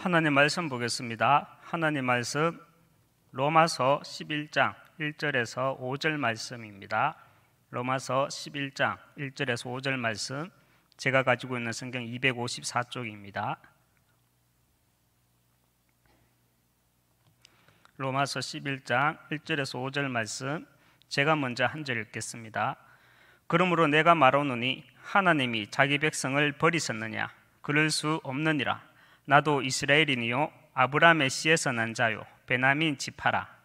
하나님 말씀 보겠습니다. 하나님 말씀 로마서 11장 1절에서 5절 말씀입니다. 로마서 11장 1절에서 5절 말씀, 제가 가지고 있는 성경 254쪽입니다. 로마서 11장 1절에서 5절 말씀, 제가 먼저 한 절 읽겠습니다. 그러므로 내가 말하노니 하나님이 자기 백성을 버리셨느냐? 그럴 수 없느니라. 나도 이스라엘이니요 아브라함의 씨에서 난 자요 베냐민 지파라.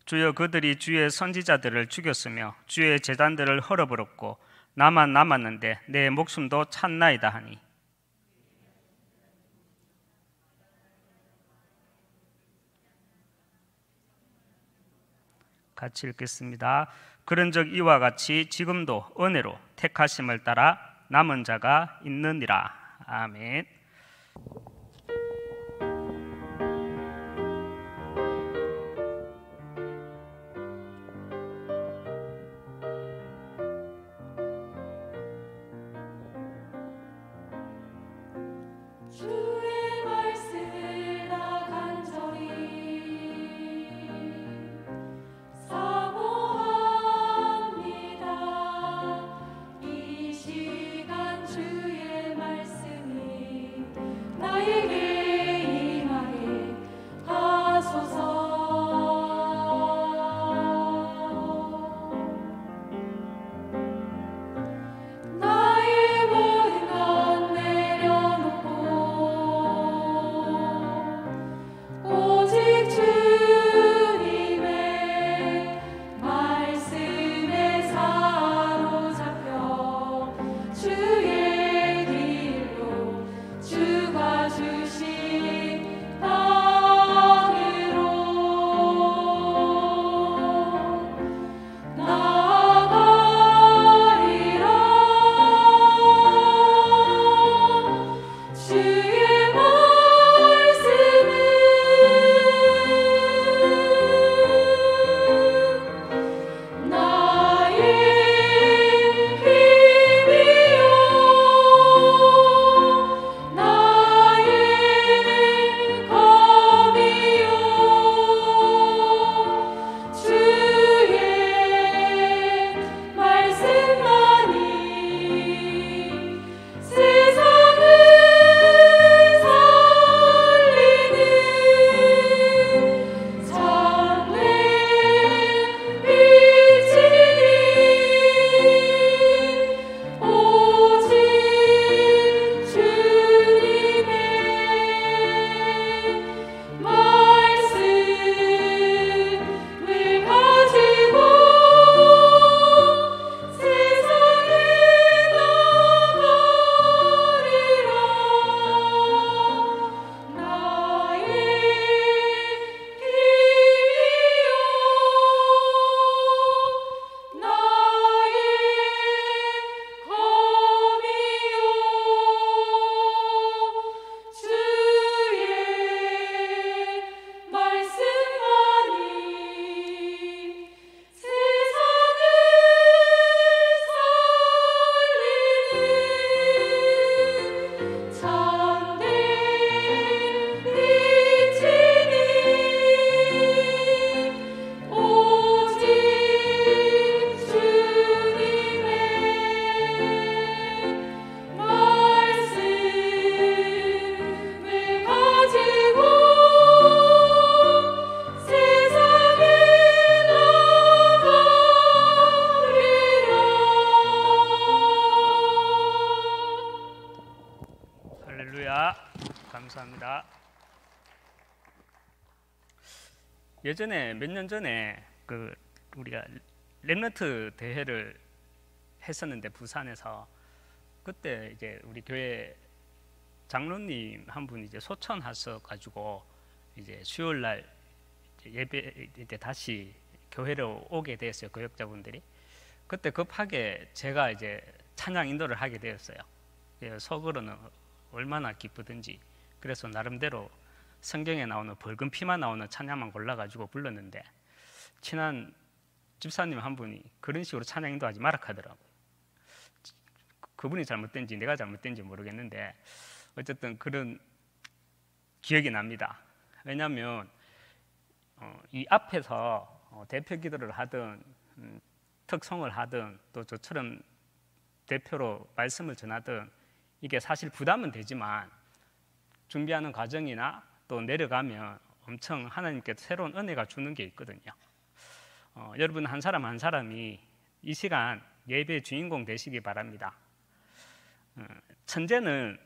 주여, 그들이 주의 선지자들을 죽였으며 주의 제단들을 헐어버렸고 나만 남았는데 내 목숨도 찼나이다 하니. 같이 읽겠습니다. 그런즉 이와 같이 지금도 은혜로 택하심을 따라 남은 자가 있느니라. 아멘. 감사합니다. 예전에 몇 년 전에 우리가 렘넌트 대회를 했었는데 부산에서, 그때 이제 우리 교회 장로님 한 분이 이제 소천 하셔가지고 이제 수요일 날 예배 이제 다시 교회로 오게 되었어요. 교역자분들이. 그때 급하게 제가 이제 찬양 인도를 하게 되었어요. 속으로는 얼마나 기쁘든지. 그래서 나름대로 성경에 나오는 붉은 피만 나오는 찬양만 골라가지고 불렀는데, 친한 집사님 한 분이 그런 식으로 찬양 인도하지 마라 하더라고요. 그분이 잘못된지 내가 잘못된지 모르겠는데 어쨌든 그런 기억이 납니다. 왜냐하면 이 앞에서 대표 기도를 하든 특송을 하든 또 저처럼 대표로 말씀을 전하든 이게 사실 부담은 되지만 준비하는 과정이나 또 내려가면 엄청 하나님께서 새로운 은혜가 주는 게 있거든요. 여러분 한 사람 한 사람이 이 시간 예배의 주인공 되시기 바랍니다. 천재는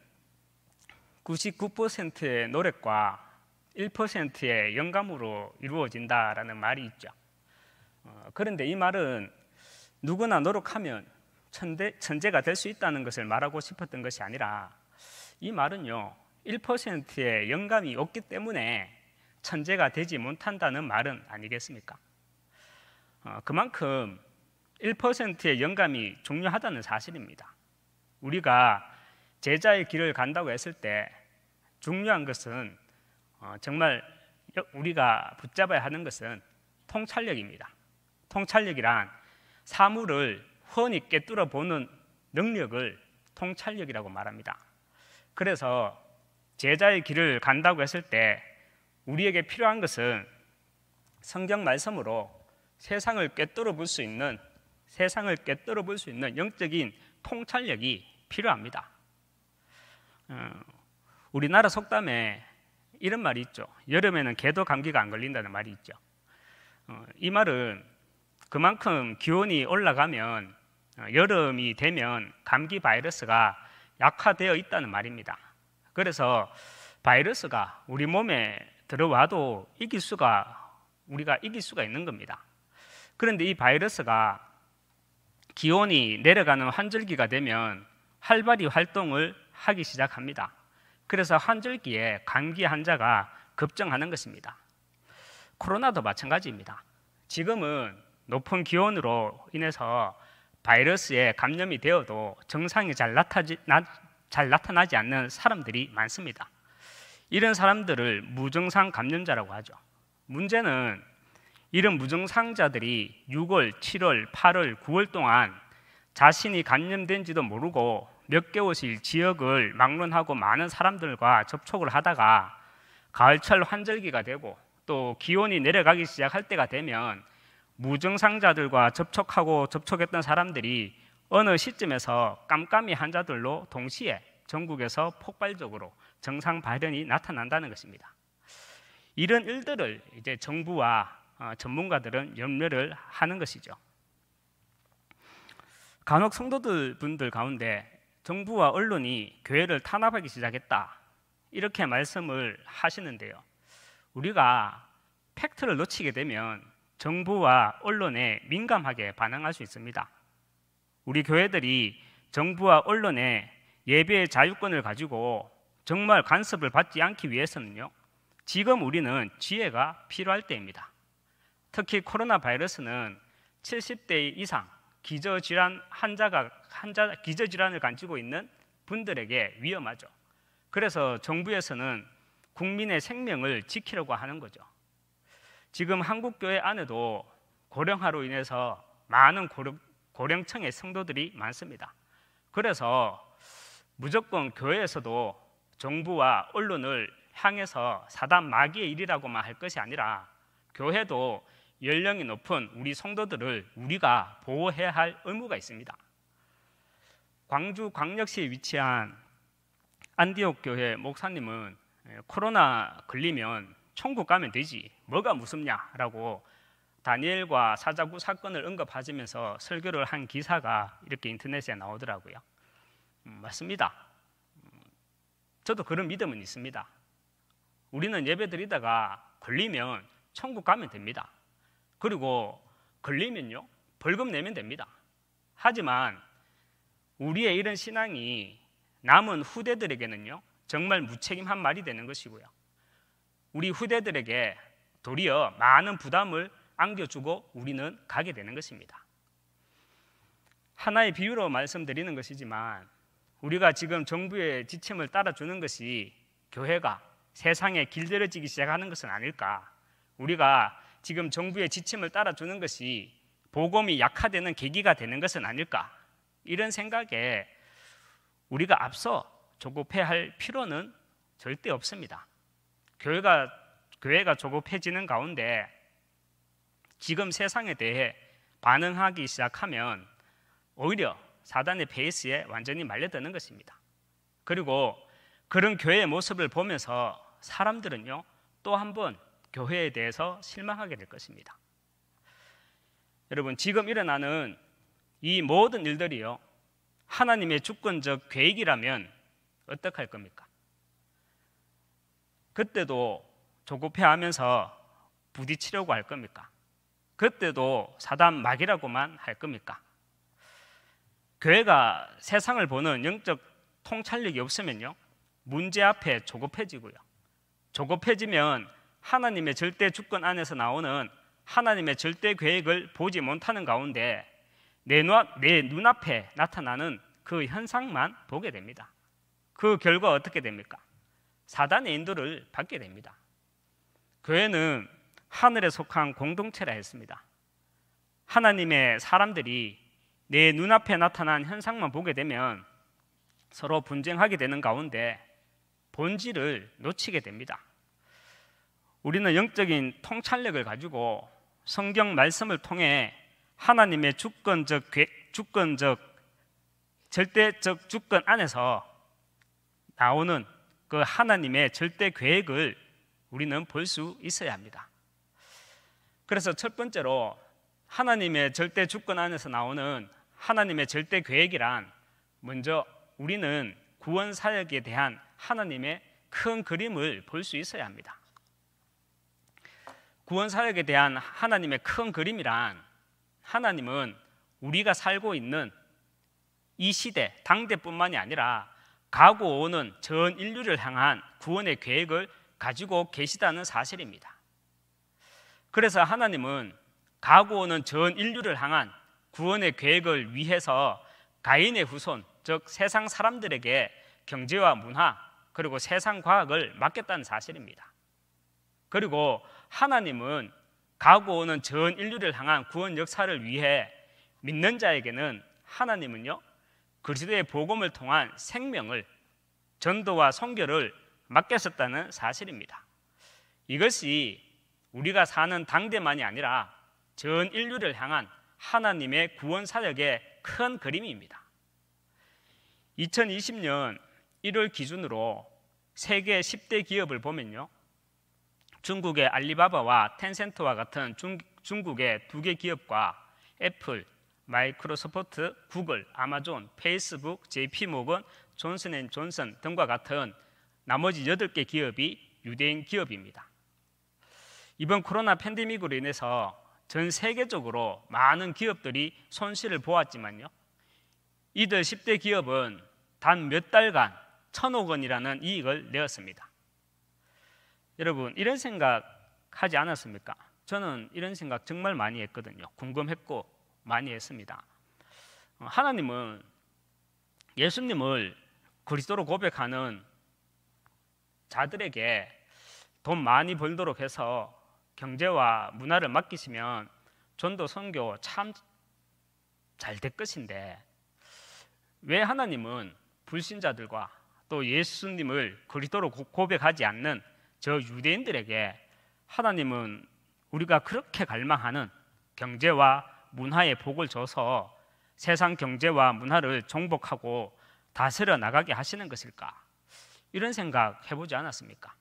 99%의 노력과 1%의 영감으로 이루어진다라는 말이 있죠. 그런데 이 말은 누구나 노력하면 천재가 될 수 있다는 것을 말하고 싶었던 것이 아니라 이 말은요 1%의 영감이 없기 때문에 천재가 되지 못한다는 말은 아니겠습니까? 그만큼 1%의 영감이 중요하다는 사실입니다. 우리가 제자의 길을 간다고 했을 때 중요한 것은 정말 우리가 붙잡아야 하는 것은 통찰력입니다. 통찰력이란 사물을 훤히 꿰뚫어 보는 능력을 통찰력이라고 말합니다. 그래서 제자의 길을 간다고 했을 때 우리에게 필요한 것은 성경 말씀으로 세상을 꿰뚫어 볼 수 있는 영적인 통찰력이 필요합니다. 우리나라 속담에 이런 말이 있죠. 여름에는 개도 감기가 안 걸린다는 말이 있죠. 이 말은 그만큼 기온이 올라가면 여름이 되면 감기 바이러스가 약화되어 있다는 말입니다. 그래서 바이러스가 우리 몸에 들어와도 우리가 이길 수가 있는 겁니다. 그런데 이 바이러스가 기온이 내려가는 환절기가 되면 활발히 활동을 하기 시작합니다. 그래서 환절기에 감기 환자가 급증하는 것입니다. 코로나도 마찬가지입니다. 지금은 높은 기온으로 인해서 바이러스에 감염이 되어도 증상이 잘 나타나지 않는 사람들이 많습니다. 이런 사람들을 무증상 감염자라고 하죠. 문제는 이런 무증상자들이 6월, 7월, 8월, 9월 동안 자신이 감염된지도 모르고 몇 개월씩 지역을 막론하고 많은 사람들과 접촉을 하다가 가을철 환절기가 되고 또 기온이 내려가기 시작할 때가 되면 무증상자들과 접촉했던 사람들이 어느 시점에서 깜깜이 환자들로 동시에 전국에서 폭발적으로 증상 발현이 나타난다는 것입니다. 이런 일들을 이제 정부와 전문가들은 염려를 하는 것이죠. 간혹 성도들 분들 가운데 정부와 언론이 교회를 탄압하기 시작했다 이렇게 말씀을 하시는데요. 우리가 팩트를 놓치게 되면 정부와 언론에 민감하게 반응할 수 있습니다. 우리 교회들이 정부와 언론의 예배의 자유권을 가지고 정말 간섭을 받지 않기 위해서는요, 지금 우리는 지혜가 필요할 때입니다. 특히 코로나 바이러스는 70대 이상 기저질환을 가지고 있는 분들에게 위험하죠. 그래서 정부에서는 국민의 생명을 지키려고 하는 거죠. 지금 한국교회 안에도 고령화로 인해서 많은 고령층의 성도들이 많습니다. 그래서 무조건 교회에서도 정부와 언론을 향해서 사단 마귀의 일이라고만 할 것이 아니라 교회도 연령이 높은 우리 성도들을 우리가 보호해야 할 의무가 있습니다. 광주 광역시에 위치한 안디옥 교회 목사님은 코로나 걸리면 천국 가면 되지 뭐가 무섭냐라고 다니엘과 사자구 사건을 언급하시면서 설교를 한 기사가 이렇게 인터넷에 나오더라고요. 맞습니다. 저도 그런 믿음은 있습니다. 우리는 예배드리다가 걸리면 천국 가면 됩니다. 그리고 걸리면요 벌금 내면 됩니다. 하지만 우리의 이런 신앙이 남은 후대들에게는요 정말 무책임한 말이 되는 것이고요, 우리 후대들에게 도리어 많은 부담을 안겨주고 우리는 가게 되는 것입니다. 하나의 비유로 말씀드리는 것이지만 우리가 지금 정부의 지침을 따라주는 것이 교회가 세상에 길들여지기 시작하는 것은 아닐까. 우리가 지금 정부의 지침을 따라주는 것이 복음이 약화되는 계기가 되는 것은 아닐까, 이런 생각에 우리가 앞서 조급해할 필요는 절대 없습니다. 교회가 조급해지는 가운데 지금 세상에 대해 반응하기 시작하면 오히려 사단의 페이스에 완전히 말려드는 것입니다. 그리고 그런 교회의 모습을 보면서 사람들은요, 또 한 번 교회에 대해서 실망하게 될 것입니다. 여러분, 지금 일어나는 이 모든 일들이요, 하나님의 주권적 계획이라면 어떡할 겁니까? 그때도 조급해하면서 부딪히려고 할 겁니까? 그때도 사단 막이라고만 할 겁니까? 교회가 세상을 보는 영적 통찰력이 없으면요, 문제 앞에 조급해지고요, 조급해지면 하나님의 절대 주권 안에서 나오는 하나님의 절대 계획을 보지 못하는 가운데 내 눈앞에 나타나는 그 현상만 보게 됩니다. 그 결과 어떻게 됩니까? 사단의 인도를 받게 됩니다. 교회는 하늘에 속한 공동체라 했습니다. 하나님의 사람들이 내 눈앞에 나타난 현상만 보게 되면 서로 분쟁하게 되는 가운데 본질을 놓치게 됩니다. 우리는 영적인 통찰력을 가지고 성경 말씀을 통해 하나님의 주권적 절대적 주권 안에서 나오는 그 하나님의 절대 계획을 우리는 볼 수 있어야 합니다. 그래서 첫 번째로 하나님의 절대 주권 안에서 나오는 하나님의 절대 계획이란, 먼저 우리는 구원 사역에 대한 하나님의 큰 그림을 볼 수 있어야 합니다. 구원 사역에 대한 하나님의 큰 그림이란, 하나님은 우리가 살고 있는 이 시대, 당대뿐만이 아니라 가고 오는 전 인류를 향한 구원의 계획을 가지고 계시다는 사실입니다. 그래서 하나님은 가고 오는 전 인류를 향한 구원의 계획을 위해서 가인의 후손, 즉 세상 사람들에게 경제와 문화 그리고 세상 과학을 맡겼다는 사실입니다. 그리고 하나님은 가고 오는 전 인류를 향한 구원 역사를 위해 믿는 자에게는 하나님은요, 그리스도의 복음을 통한 생명을, 전도와 선교를 맡겼었다는 사실입니다. 이것이 우리가 사는 당대만이 아니라 전 인류를 향한 하나님의 구원 사역의 큰 그림입니다. 2020년 1월 기준으로 세계 10대 기업을 보면요, 중국의 알리바바와 텐센트와 같은 중국의 2개 기업과 애플, 마이크로소프트, 구글, 아마존, 페이스북, JP모건, 존슨앤존슨 등과 같은 나머지 8개 기업이 유대인 기업입니다. 이번 코로나 팬데믹으로 인해서 전 세계적으로 많은 기업들이 손실을 보았지만요, 이들 10대 기업은 단 몇 달간 1,000억 원이라는 이익을 내었습니다. 여러분, 이런 생각 하지 않았습니까? 저는 이런 생각 정말 많이 했거든요. 궁금했고 많이 했습니다. 하나님은 예수님을 그리스도로 고백하는 자들에게 돈 많이 벌도록 해서 경제와 문화를 맡기시면 전도 선교 참 잘 될 것인데, 왜 하나님은 불신자들과 또 예수님을 그리스도로 고백하지 않는 저 유대인들에게 하나님은 우리가 그렇게 갈망하는 경제와 문화의 복을 줘서 세상 경제와 문화를 정복하고 다스려 나가게 하시는 것일까? 이런 생각 해보지 않았습니까?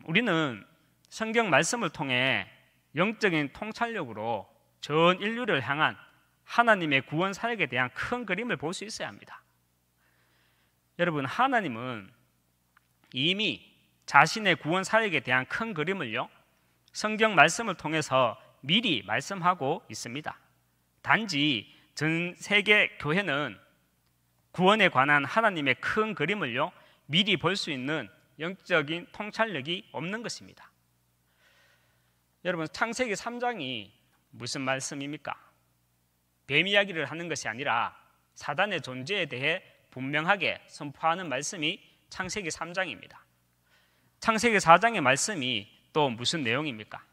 우리는 성경 말씀을 통해 영적인 통찰력으로 전 인류를 향한 하나님의 구원 사역에 대한 큰 그림을 볼 수 있어야 합니다. 여러분, 하나님은 이미 자신의 구원 사역에 대한 큰 그림을요, 성경 말씀을 통해서 미리 말씀하고 있습니다. 단지 전 세계 교회는 구원에 관한 하나님의 큰 그림을요, 미리 볼 수 있는 영적인 통찰력이 없는 것입니다. 여러분, 창세기 3장이 무슨 말씀입니까? 뱀 이야기를 하는 것이 아니라 사단의 존재에 대해 분명하게 선포하는 말씀이 창세기 3장입니다. 창세기 4장의 말씀이 또 무슨 내용입니까?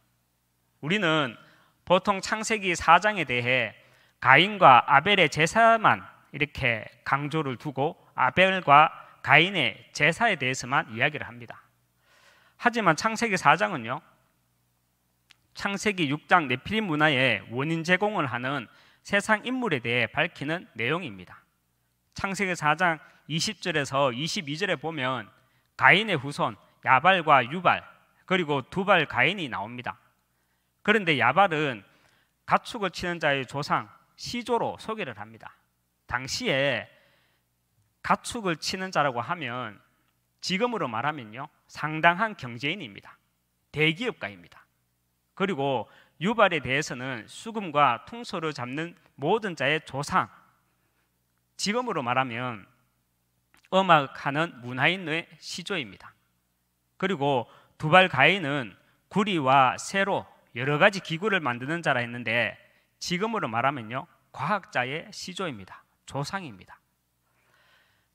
우리는 보통 창세기 4장에 대해 가인과 아벨의 제사만 이렇게 강조를 두고 아벨과 가인의 제사에 대해서만 이야기를 합니다. 하지만 창세기 4장은요, 창세기 6장 네피림 문화의 원인 제공을 하는 세상 인물에 대해 밝히는 내용입니다. 창세기 4장 20절에서 22절에 보면 가인의 후손 야발과 유발 그리고 두발 가인이 나옵니다. 그런데 야발은 가축을 치는 자의 조상 시조로 소개를 합니다. 당시에 가축을 치는 자라고 하면 지금으로 말하면요, 상당한 경제인입니다. 대기업가입니다. 그리고 유발에 대해서는 수금과 퉁소를 잡는 모든 자의 조상, 지금으로 말하면 음악하는 문화인의 시조입니다. 그리고 두발 가인은 구리와 쇠로 여러 가지 기구를 만드는 자라 했는데 지금으로 말하면요, 과학자의 시조입니다. 조상입니다.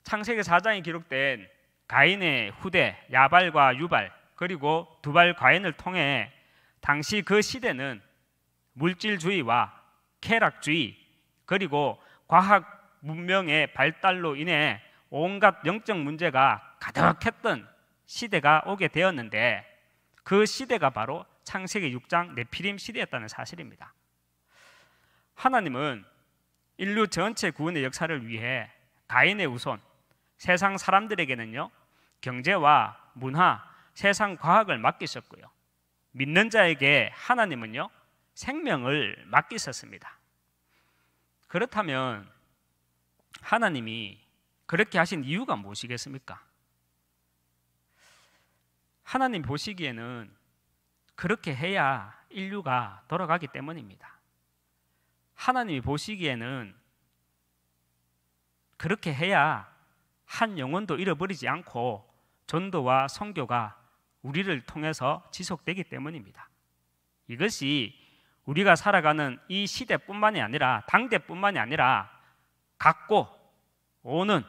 창세기 4장에 기록된 가인의 후대 야발과 유발 그리고 두발 가인을 통해 당시 그 시대는 물질주의와 쾌락주의 그리고 과학 문명의 발달로 인해 온갖 영적 문제가 가득했던 시대가 오게 되었는데 그 시대가 바로 창세기 6장 네피림 시대였다는 사실입니다. 하나님은 인류 전체 구원의 역사를 위해 가인의 후손, 세상 사람들에게는요, 경제와 문화, 세상 과학을 맡기셨고요. 믿는 자에게 하나님은요, 생명을 맡기셨습니다. 그렇다면 하나님이 그렇게 하신 이유가 무엇이겠습니까? 하나님 보시기에는 그렇게 해야 인류가 돌아가기 때문입니다. 하나님이 보시기에는 그렇게 해야 한 영혼도 잃어버리지 않고 전도와 선교가 우리를 통해서 지속되기 때문입니다. 이것이 우리가 살아가는 이 시대뿐만이 아니라 당대뿐만이 아니라 갖고 오는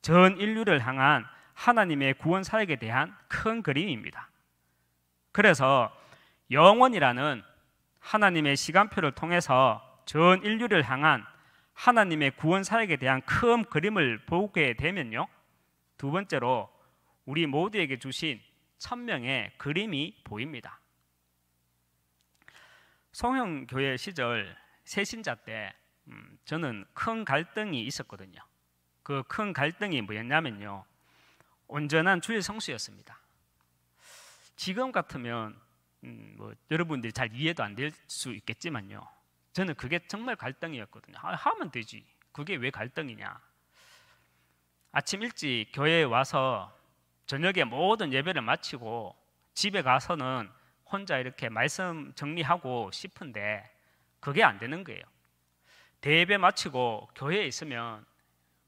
전 인류를 향한 하나님의 구원 사역에 대한 큰 그림입니다. 그래서 영원이라는 하나님의 시간표를 통해서 전 인류를 향한 하나님의 구원 사역에 대한 큰 그림을 보게 되면요, 두 번째로 우리 모두에게 주신 천명의 그림이 보입니다. 송영교회 시절 새신자 때 저는 큰 갈등이 있었거든요. 그 큰 갈등이 뭐였냐면요, 온전한 주일 성수였습니다. 지금 같으면 여러분들이 잘 이해도 안 될 수 있겠지만요, 저는 그게 정말 갈등이었거든요. 하면 되지, 그게 왜 갈등이냐. 아침 일찍 교회에 와서 저녁에 모든 예배를 마치고 집에 가서는 혼자 이렇게 말씀 정리하고 싶은데 그게 안 되는 거예요. 대예배 마치고 교회에 있으면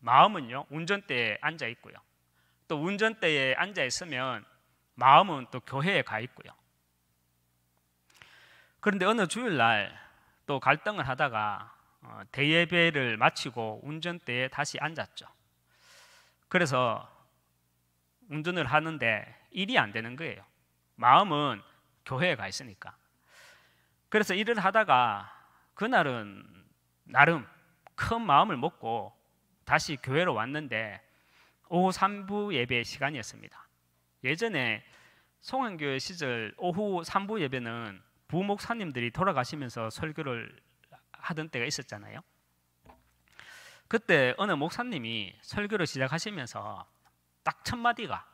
마음은요, 운전대에 앉아 있고요, 또 운전대에 앉아 있으면 마음은 또 교회에 가 있고요. 그런데 어느 주일날 또 갈등을 하다가 대예배를 마치고 운전대에 다시 앉았죠. 그래서 운전을 하는데 일이 안 되는 거예요. 마음은 교회에 가 있으니까. 그래서 일을 하다가 그날은 나름 큰 마음을 먹고 다시 교회로 왔는데 오후 3부 예배 시간이었습니다. 예전에 송환교회 시절 오후 3부 예배는 부목사님들이 돌아가시면서 설교를 하던 때가 있었잖아요. 그때 어느 목사님이 설교를 시작하시면서 딱 첫 마디가,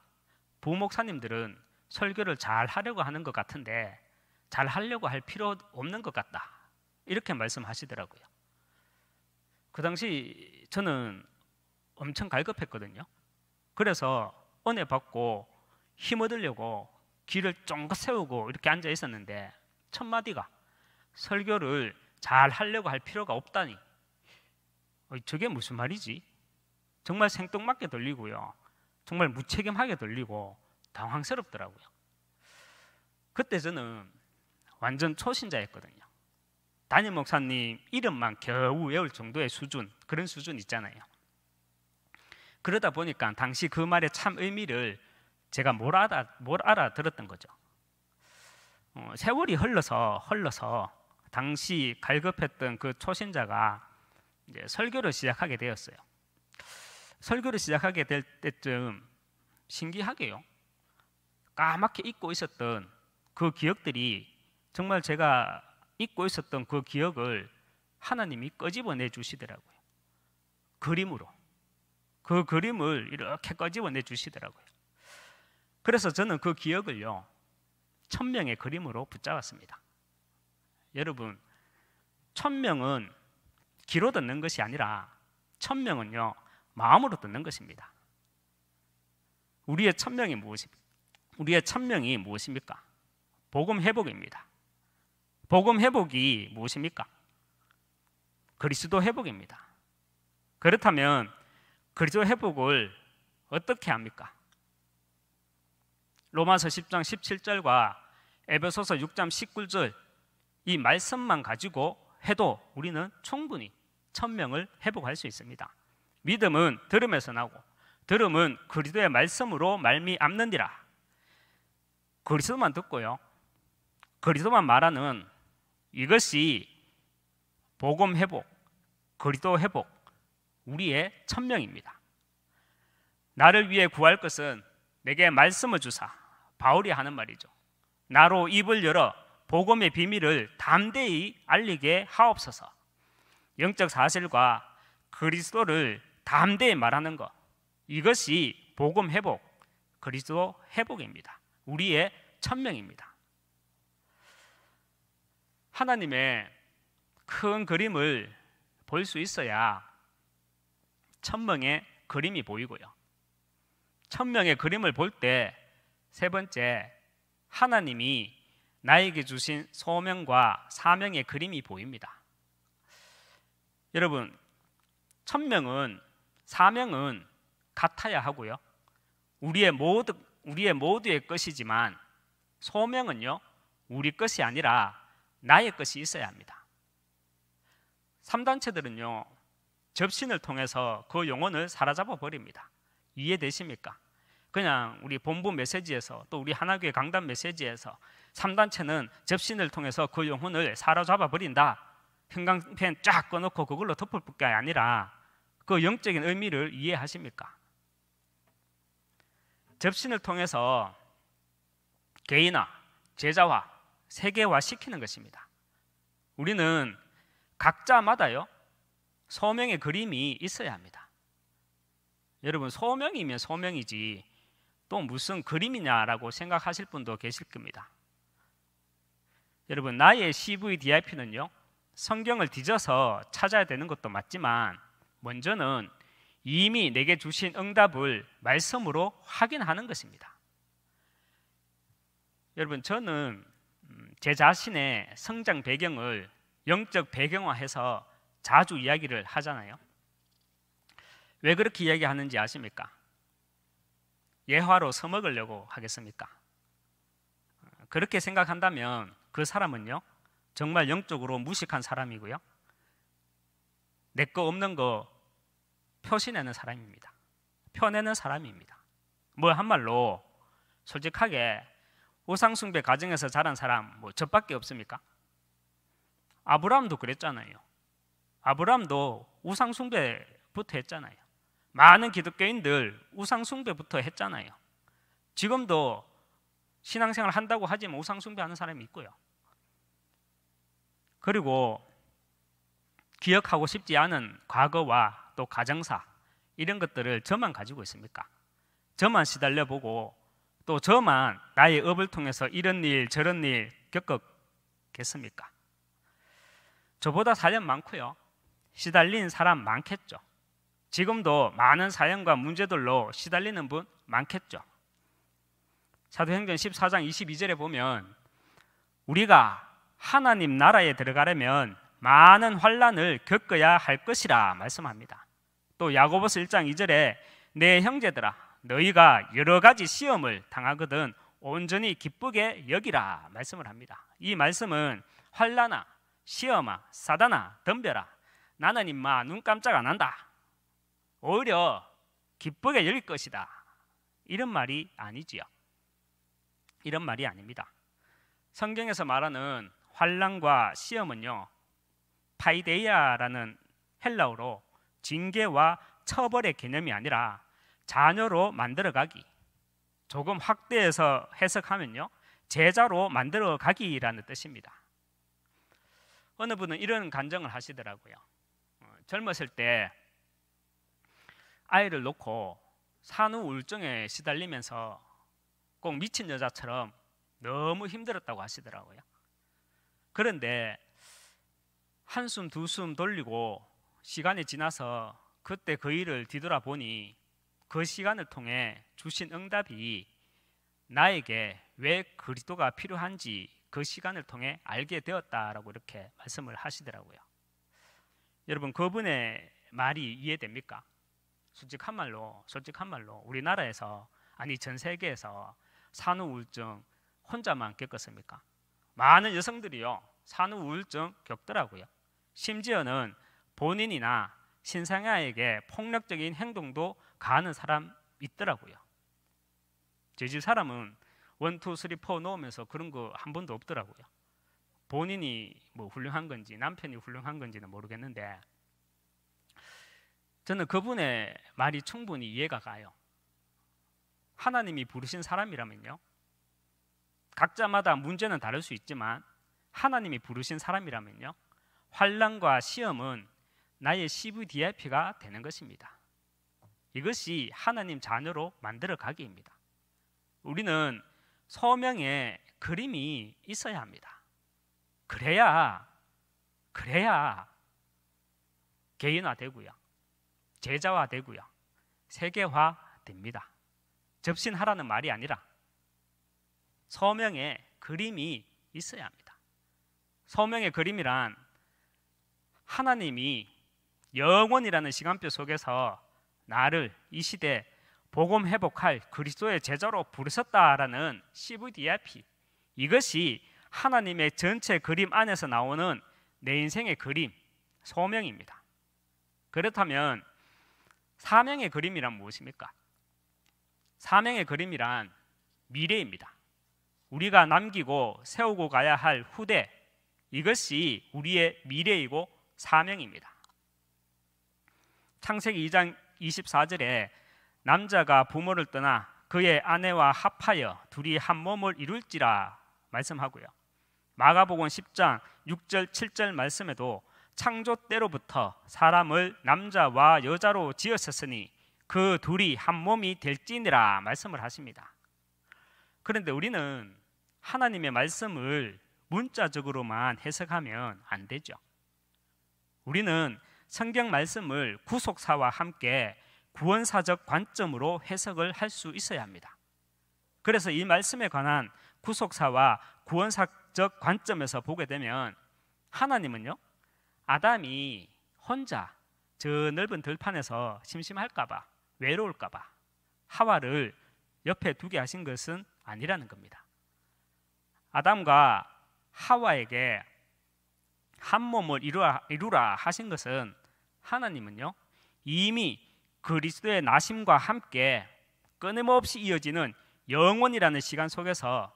부목사님들은 설교를 잘 하려고 하는 것 같은데 잘 하려고 할 필요 없는 것 같다, 이렇게 말씀하시더라고요. 그 당시 저는 엄청 갈급했거든요. 그래서 은혜 받고 힘 얻으려고 귀를 쫑긋 세우고 이렇게 앉아 있었는데 첫 마디가 설교를 잘 하려고 할 필요가 없다니, 저게 무슨 말이지? 정말 생뚱맞게 들리고요, 정말 무책임하게 들리고 당황스럽더라고요. 그때 저는 완전 초신자였거든요. 담임 목사님 이름만 겨우 외울 정도의 수준, 그런 수준 있잖아요. 그러다 보니까 당시 그 말의 참 의미를 제가 뭘 알아들었던 거죠. 세월이 흘러서 당시 갈급했던 그 초신자가 이제 설교를 시작하게 되었어요. 설교를 시작하게 될 때쯤 신기하게요, 까맣게 잊고 있었던 그 기억들이, 정말 제가 잊고 있었던 그 기억을 하나님이 끄집어내 주시더라고요. 그림으로. 그 그림을 이렇게 끄집어내 주시더라고요. 그래서 저는 그 기억을요, 천명의 그림으로 붙잡았습니다. 여러분, 천명은 귀로 듣는 것이 아니라 천명은요, 마음으로 듣는 것입니다. 우리의 천명이 무엇입니까? 복음 회복입니다. 복음 회복이 무엇입니까? 그리스도 회복입니다. 그렇다면 그리스도 회복을 어떻게 합니까? 로마서 10장 17절과 에베소서 6장 19절 이 말씀만 가지고 해도 우리는 충분히 천명을 회복할 수 있습니다. 믿음은 들음에서 나고 들음은 그리스도의 말씀으로 말미암느니라. 그리스도만 듣고요, 그리스도만 말하는 이것이 복음 회복, 그리스도 회복, 우리의 천명입니다. 나를 위해 구할 것은 내게 말씀을 주사, 바울이 하는 말이죠. 나로 입을 열어 복음의 비밀을 담대히 알리게 하옵소서. 영적 사실과 그리스도를 담대히 말하는 것, 이것이 복음 회복, 그리스도 회복입니다. 우리의 천명입니다. 하나님의 큰 그림을 볼 수 있어야 천명의 그림이 보이고요, 천명의 그림을 볼 때 세 번째, 하나님이 나에게 주신 소명과 사명의 그림이 보입니다. 여러분, 천명은, 사명은 같아야 하고요, 우리의 모두의 것이지만 소명은요, 우리 것이 아니라 나의 것이 있어야 합니다. 3단체들은요, 접신을 통해서 그 영혼을 사로잡아 버립니다. 이해되십니까? 그냥 우리 본부 메시지에서, 또 우리 하나교회 강단 메시지에서 3단체는 접신을 통해서 그 영혼을 사로잡아 버린다, 형광펜 쫙 꺼놓고 그걸로 덮을 게 아니라 그 영적인 의미를 이해하십니까? 접신을 통해서 개인화, 제자화, 세계화 시키는 것입니다. 우리는 각자마다요, 소명의 그림이 있어야 합니다. 여러분, 소명이면 소명이지 또 무슨 그림이냐라고 생각하실 분도 계실 겁니다. 여러분, 나의 CVDIP는요, 성경을 뒤져서 찾아야 되는 것도 맞지만 먼저는 이미 내게 주신 응답을 말씀으로 확인하는 것입니다. 여러분, 저는 제 자신의 성장 배경을 영적 배경화해서 자주 이야기를 하잖아요. 왜 그렇게 이야기하는지 아십니까? 예화로 써먹으려고 하겠습니까? 그렇게 생각한다면 그 사람은요, 정말 영적으로 무식한 사람이고요, 내 거 없는 거 표시내는 사람입니다. 펴내는 사람입니다. 뭐 한말로 솔직하게 우상숭배 가정에서 자란 사람 뭐 저밖에 없습니까? 아브라함도 그랬잖아요. 아브라함도 우상숭배부터 했잖아요. 많은 기독교인들 우상숭배부터 했잖아요. 지금도 신앙생활 한다고 하지만 우상숭배하는 사람이 있고요. 그리고 기억하고 싶지 않은 과거와 또 가정사, 이런 것들을 저만 가지고 있습니까? 저만 시달려보고 또 저만 나의 업을 통해서 이런 일 저런 일 겪었겠습니까? 저보다 사연 많고요, 시달린 사람 많겠죠. 지금도 많은 사연과 문제들로 시달리는 분 많겠죠. 사도행전 14장 22절에 보면 우리가 하나님 나라에 들어가려면 많은 환난을 겪어야 할 것이라 말씀합니다. 또 야고보서 1장 2절에 내 형제들아 너희가 여러 가지 시험을 당하거든 온전히 기쁘게 여기라 말씀을 합니다. 이 말씀은 환난아, 시험아, 사단아, 덤벼라, 나는 임마 눈 깜짝 안 한다, 오히려 기쁘게 여길 것이다, 이런 말이 아니지요. 이런 말이 아닙니다. 성경에서 말하는 환난과 시험은요, 파이데이아라는 헬라어로 징계와 처벌의 개념이 아니라 자녀로 만들어가기, 조금 확대해서 해석하면요, 제자로 만들어가기라는 뜻입니다. 어느 분은 이런 간증을 하시더라고요. 젊었을 때 아이를 놓고 산후 우울증에 시달리면서 꼭 미친 여자처럼 너무 힘들었다고 하시더라고요. 그런데 한숨 두숨 돌리고 시간이 지나서 그때 그 일을 뒤돌아보니 그 시간을 통해 주신 응답이 나에게 왜 그리스도가 필요한지 그 시간을 통해 알게 되었다라고 이렇게 말씀을 하시더라고요. 여러분, 그분의 말이 이해됩니까? 솔직한 말로 우리나라에서, 아니 전 세계에서 산후 우울증 혼자만 겪었습니까? 많은 여성들이요, 산후 우울증 겪더라고요. 심지어는 본인이나 신생아에게 폭력적인 행동도 가하는 사람 있더라고요. 제 집 사람은 1, 2, 3, 4 놓으면서 그런 거 한 번도 없더라고요. 본인이 뭐 훌륭한 건지 남편이 훌륭한 건지는 모르겠는데 저는 그분의 말이 충분히 이해가 가요. 하나님이 부르신 사람이라면요, 각자마다 문제는 다를 수 있지만 하나님이 부르신 사람이라면요, 환난과 시험은 나의 CVDIP가 되는 것입니다. 이것이 하나님 자녀로 만들어 가기입니다. 우리는 소명의 그림이 있어야 합니다. 그래야 개인화되고요, 제자화되고요, 세계화됩니다. 접신하라는 말이 아니라 소명의 그림이 있어야 합니다. 소명의 그림이란 하나님이 영원이라는 시간표 속에서 나를 이 시대 복음 회복할 그리스도의 제자로 부르셨다라는 CVDIP, 이것이 하나님의 전체 그림 안에서 나오는 내 인생의 그림, 소명입니다. 그렇다면 사명의 그림이란 무엇입니까? 사명의 그림이란 미래입니다. 우리가 남기고 세우고 가야 할 후대, 이것이 우리의 미래이고 사명입니다. 창세기 2장 24절에 남자가 부모를 떠나 그의 아내와 합하여 둘이 한 몸을 이룰지라 말씀하고요. 마가복음 10장 6절 7절 말씀에도 창조 때로부터 사람을 남자와 여자로 지으셨으니 그 둘이 한 몸이 될지니라 말씀을 하십니다. 그런데 우리는 하나님의 말씀을 문자적으로만 해석하면 안 되죠. 우리는 성경 말씀을 구속사와 함께 구원사적 관점으로 해석을 할 수 있어야 합니다. 그래서 이 말씀에 관한 구속사와 구원사적 관점에서 보게 되면 하나님은요, 아담이 혼자 저 넓은 들판에서 심심할까봐, 외로울까봐 하와를 옆에 두게 하신 것은 아니라는 겁니다. 아담과 하와에게 한 몸을 이루라 하신 것은 하나님은요, 이미 그리스도의 나심과 함께 끊임없이 이어지는 영원이라는 시간 속에서,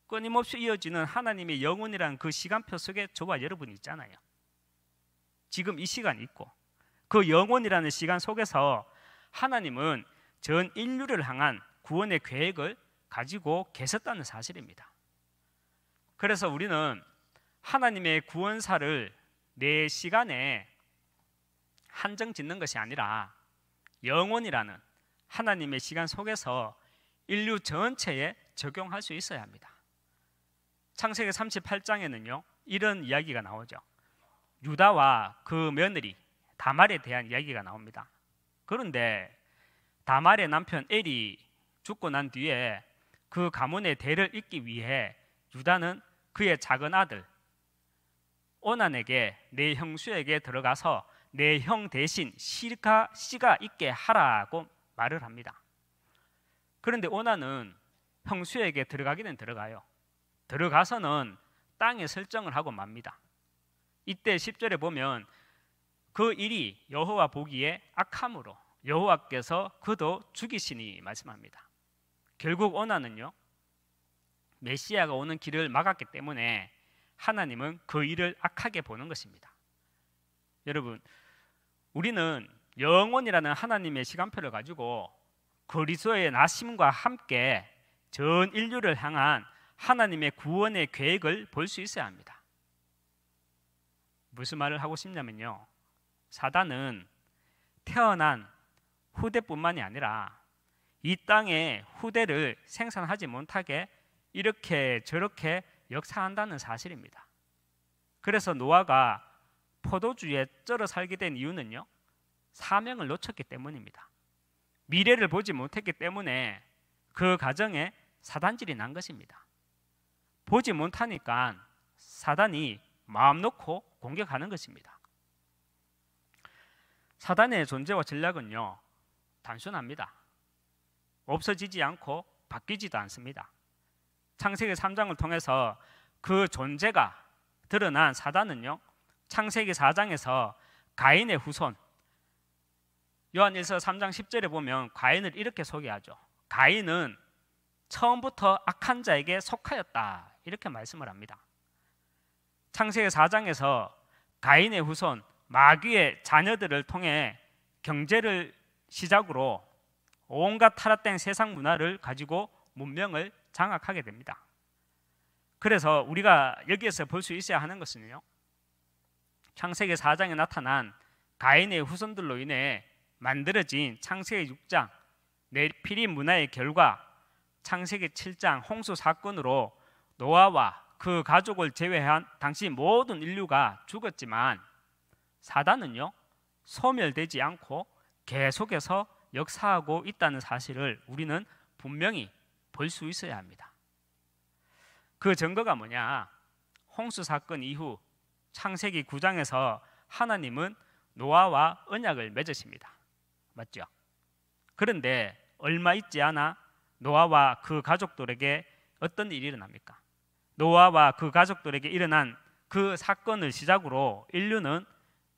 끊임없이 이어지는 하나님의 영원이라는 그 시간표 속에 저와 여러분이 있잖아요. 지금 이 시간이 있고 그 영원이라는 시간 속에서 하나님은 전 인류를 향한 구원의 계획을 가지고 계셨다는 사실입니다. 그래서 우리는 하나님의 구원사를 내 시간에 한정 짓는 것이 아니라 영원이라는 하나님의 시간 속에서 인류 전체에 적용할 수 있어야 합니다. 창세기 38장에는요 이런 이야기가 나오죠. 유다와 그 며느리 다말에 대한 이야기가 나옵니다. 그런데 다말의 남편 엘이 죽고 난 뒤에 그 가문의 대를 잇기 위해 유다는 그의 작은 아들 오난에게, 내 형수에게 들어가서 내 형 대신 씨가 있게 하라고 말을 합니다. 그런데 오난은 형수에게 들어가기는 들어가요. 들어가서는 땅에 설정을 하고 맙니다. 이때 10절에 보면 그 일이 여호와 보기에 악함으로 여호와께서 그도 죽이시니 말씀합니다. 결국 오난은요 메시아가 오는 길을 막았기 때문에 하나님은 그 일을 악하게 보는 것입니다. 여러분, 우리는 영원이라는 하나님의 시간표를 가지고 그리스도의 나심과 함께 전 인류를 향한 하나님의 구원의 계획을 볼 수 있어야 합니다. 무슨 말을 하고 싶냐면요, 사단은 태어난 후대뿐만이 아니라 이 땅에 후대를 생산하지 못하게 이렇게 저렇게 역사한다는 사실입니다. 그래서 노아가 포도주에 쩔어 살게 된 이유는요, 사명을 놓쳤기 때문입니다. 미래를 보지 못했기 때문에 그 가정에 사단질이 난 것입니다. 보지 못하니까 사단이 마음 놓고 공격하는 것입니다. 사단의 존재와 전략은요, 단순합니다. 없어지지 않고 바뀌지도 않습니다. 창세기 3장을 통해서 그 존재가 드러난 사단은요, 창세기 4장에서 가인의 후손, 요한일서 3장 10절에 보면 가인을 이렇게 소개하죠. 가인은 처음부터 악한 자에게 속하였다, 이렇게 말씀을 합니다. 창세기 4장에서 가인의 후손 마귀의 자녀들을 통해 경제를 시작으로 온갖 타락된 세상 문화를 가지고 문명을 장악하게 됩니다. 그래서 우리가 여기에서 볼 수 있어야 하는 것은요, 창세기 4장에 나타난 가인의 후손들로 인해 만들어진 창세기 6장 네피림 문화의 결과, 창세기 7장 홍수 사건으로 노아와 그 가족을 제외한 당시 모든 인류가 죽었지만 사단은요, 소멸되지 않고 계속해서 역사하고 있다는 사실을 우리는 분명히 볼 수 있어야 합니다. 그 증거가 뭐냐? 홍수 사건 이후 창세기 9장에서 하나님은 노아와 언약을 맺으십니다. 맞죠? 그런데 얼마 있지 않아 노아와 그 가족들에게 어떤 일이 일어납니까? 노아와 그 가족들에게 일어난 그 사건을 시작으로 인류는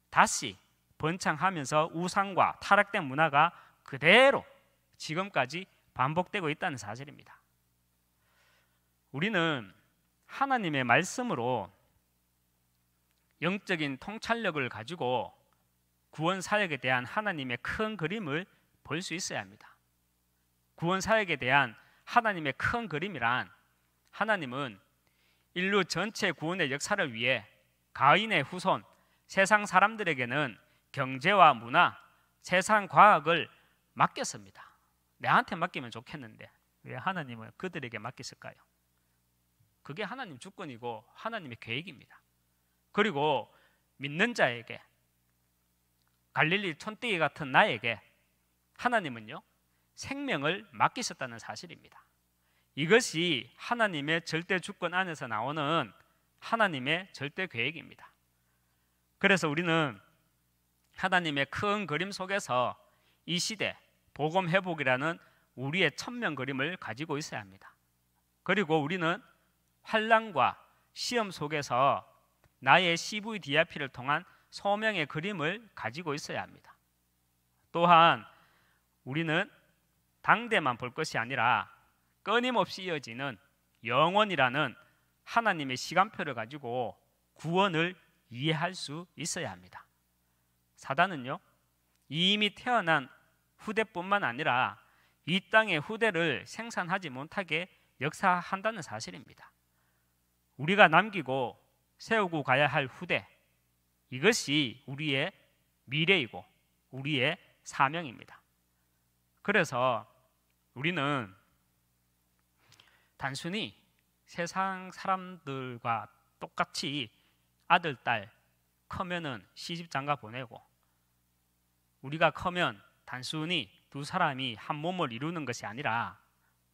다시 번창하면서 우상과 타락된 문화가 그대로 지금까지 반복되고 있다는 사실입니다. 우리는 하나님의 말씀으로 영적인 통찰력을 가지고 구원 사역에 대한 하나님의 큰 그림을 볼 수 있어야 합니다. 구원 사역에 대한 하나님의 큰 그림이란, 하나님은 인류 전체 구원의 역사를 위해 가인의 후손 세상 사람들에게는 경제와 문화, 세상 과학을 맡겼습니다. 내한테 맡기면 좋겠는데 왜 하나님은 그들에게 맡겼을까요? 그게 하나님 주권이고 하나님의 계획입니다. 그리고 믿는 자에게, 갈릴리 촌뜨기 같은 나에게 하나님은요, 생명을 맡기셨다는 사실입니다. 이것이 하나님의 절대 주권 안에서 나오는 하나님의 절대 계획입니다. 그래서 우리는 하나님의 큰 그림 속에서 이 시대 복음 회복이라는 우리의 천면 그림을 가지고 있어야 합니다. 그리고 우리는 환난과 시험 속에서 나의 CVDIP를 통한 소명의 그림을 가지고 있어야 합니다. 또한 우리는 당대만 볼 것이 아니라 끊임없이 이어지는 영원이라는 하나님의 시간표를 가지고 구원을 이해할 수 있어야 합니다. 사단은요, 이미 태어난 후대뿐만 아니라 이 땅의 후대를 생산하지 못하게 역사한다는 사실입니다. 우리가 남기고 세우고 가야 할 후대, 이것이 우리의 미래이고 우리의 사명입니다. 그래서 우리는 단순히 세상 사람들과 똑같이 아들, 딸 커면은 시집 장가 보내고, 우리가 커면 단순히 두 사람이 한 몸을 이루는 것이 아니라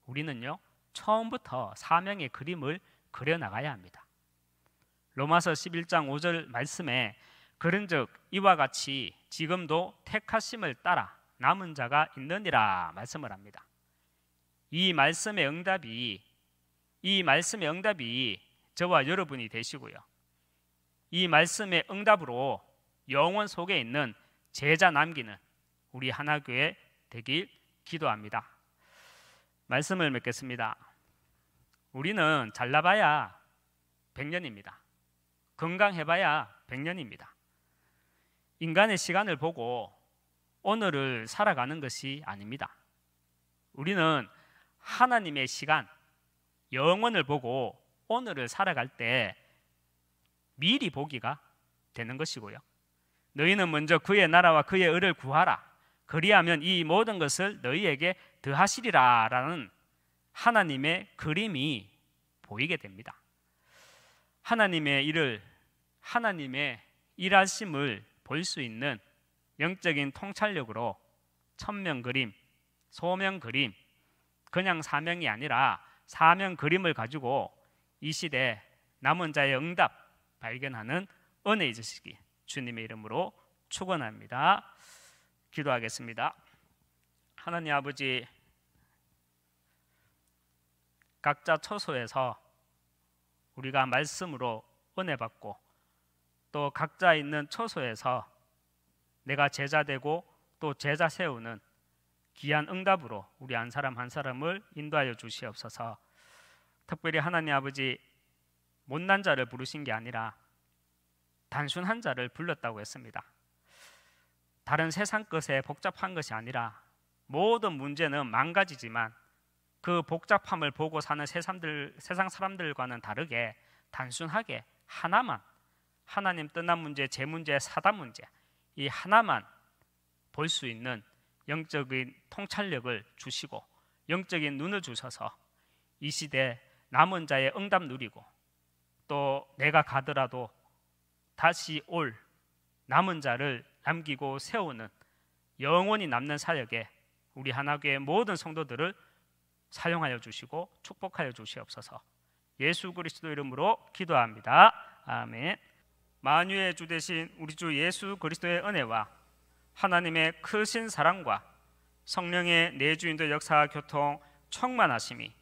우리는요, 처음부터 사명의 그림을 그려나가야 합니다. 로마서 11장 5절 말씀에 그런즉 이와 같이 지금도 택하심을 따라 남은 자가 있느니라 말씀을 합니다. 이 말씀의 응답이 저와 여러분이 되시고요, 이 말씀의 응답으로 영원 속에 있는 제자 남기는 우리 하나교회 되길 기도합니다. 말씀을 맺겠습니다. 우리는 잘나봐야 100년입니다. 건강해봐야 100년입니다. 인간의 시간을 보고 오늘을 살아가는 것이 아닙니다. 우리는 하나님의 시간, 영원을 보고 오늘을 살아갈 때 미리 보기가 되는 것이고요. 너희는 먼저 그의 나라와 그의 의를 구하라. 그리하면 이 모든 것을 너희에게 더하시리라 라는 하나님의 그림이 보이게 됩니다. 하나님의 일을, 하나님의 일하심을 볼 수 있는 영적인 통찰력으로 천명 그림, 소명 그림, 그냥 사명이 아니라 사명 그림을 가지고 이 시대 남은 자의 응답 발견하는 은혜 있으시기 주님의 이름으로 축원합니다. 기도하겠습니다. 하나님 아버지, 각자 처소에서 우리가 말씀으로 은혜 받고 또 각자 있는 처소에서 내가 제자 되고 또 제자 세우는 귀한 응답으로 우리 한 사람 한 사람을 인도하여 주시옵소서. 특별히 하나님 아버지, 못난 자를 부르신 게 아니라 단순한 자를 불렀다고 했습니다. 다른 세상 것에 복잡한 것이 아니라 모든 문제는 망가지지만 그 복잡함을 보고 사는 세상 사람들과는 다르게 단순하게 하나만, 하나님 떠난 문제, 제 문제, 사단 문제, 이 하나만 볼 수 있는 영적인 통찰력을 주시고 영적인 눈을 주셔서 이 시대 남은 자의 응답 누리고 또 내가 가더라도 다시 올 남은 자를 남기고 세우는 영원히 남는 사역에 우리 하나교회 모든 성도들을 사용하여 주시고 축복하여 주시옵소서. 예수 그리스도 이름으로 기도합니다. 아멘. 만유의 주 되신 우리 주 예수 그리스도의 은혜와 하나님의 크신 사랑과 성령의 내주인도 역사 교통 충만하심이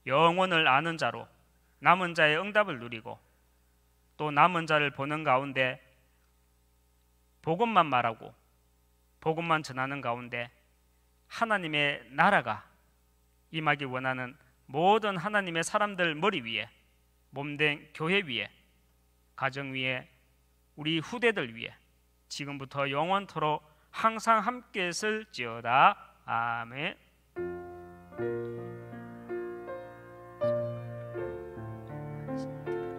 영원을 아는 자로 남은 자의 응답을 누리고 또 남은 자를 보는 가운데 복음만 말하고 복음만 전하는 가운데 하나님의 나라가 임하기 원하는 모든 하나님의 사람들 머리 위에, 몸된 교회 위에, 가정 위에, 우리 후대들 위에 지금부터 영원토록 항상 함께 있을지어다. 아멘.